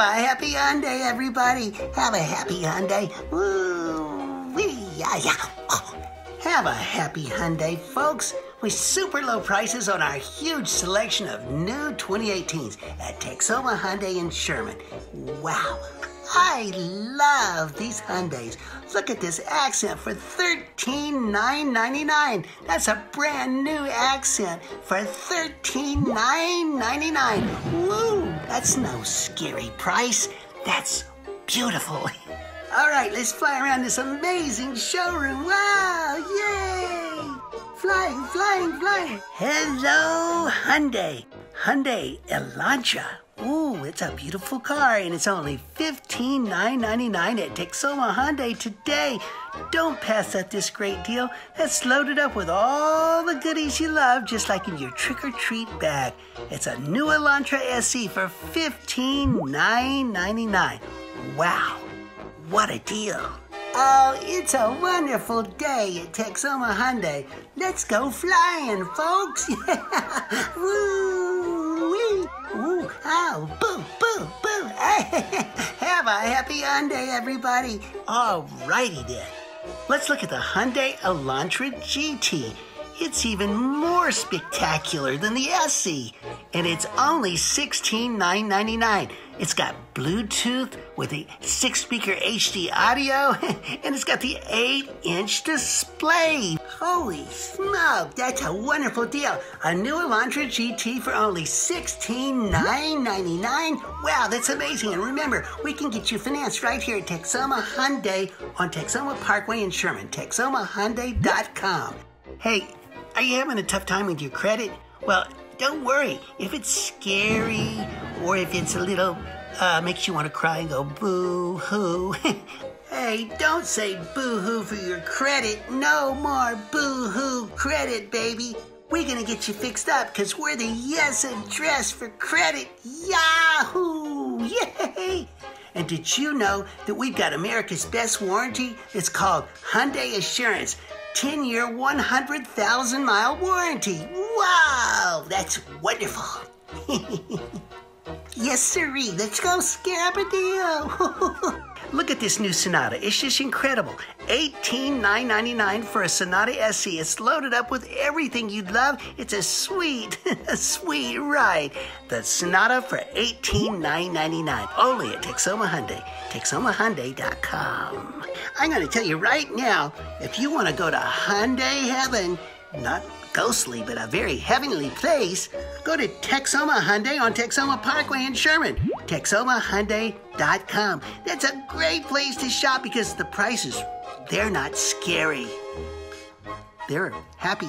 a happy Hyundai, everybody. Have a happy Hyundai. Woo-wee, yeah. Oh. Have a happy Hyundai, folks, with super low prices on our huge selection of new 2018s at Texoma Hyundai in Sherman. Wow, I love these Hyundais. Look at this Accent for $13,999. That's a brand new Accent for $13,999. Woo, that's no scary price. That's beautiful. All right, let's fly around this amazing showroom. Wow, yay! Flying, flying, flying. Hello, Hyundai. Hyundai Elantra. Ooh, it's a beautiful car, and it's only $15,999 at Texoma Hyundai today. Don't pass up this great deal. That's loaded up with all the goodies you love, just like in your trick-or-treat bag. It's a new Elantra SE for $15,999. Wow. What a deal. Oh, it's a wonderful day at Texoma Hyundai. Let's go flying, folks. Woo-wee. Ooh, ow, boo, boo, boo. Have a happy Hyundai, everybody. All righty then. Let's look at the Hyundai Elantra GT. It's even more spectacular than the SE, and it's only $16,999. It's got Bluetooth with a 6-speaker HD audio, and it's got the 8-inch display. Holy smoke, that's a wonderful deal. A new Elantra GT for only $16,999. Wow, that's amazing. And remember, we can get you financed right here at Texoma Hyundai on Texoma Parkway in Sherman, TexomaHyundai.com. Hey, are you having a tough time with your credit? Well, don't worry. If it's scary or if it's a little, makes you want to cry and go boo-hoo. Hey, don't say boo-hoo for your credit. No more boo-hoo credit, baby. We're going to get you fixed up because we're the yes address for credit. Yahoo! Yay! And did you know that we've got America's best warranty? It's called Hyundai Assurance. 10-year, 100,000-mile warranty. Wow, that's wonderful. Yes, sirree. Let's go scare up a deal. Look at this new Sonata. It's just incredible. $18,999 for a Sonata SE. It's loaded up with everything you'd love. It's a sweet, sweet ride. The Sonata for $18,999. Only at Texoma Hyundai. TexomaHyundai.com. I'm going to tell you right now, if you want to go to Hyundai heaven, not ghostly, but a very heavenly place, go to Texoma Hyundai on Texoma Parkway in Sherman, TexomaHyundai.com. That's a great place to shop because the prices, they're not scary. They're happy.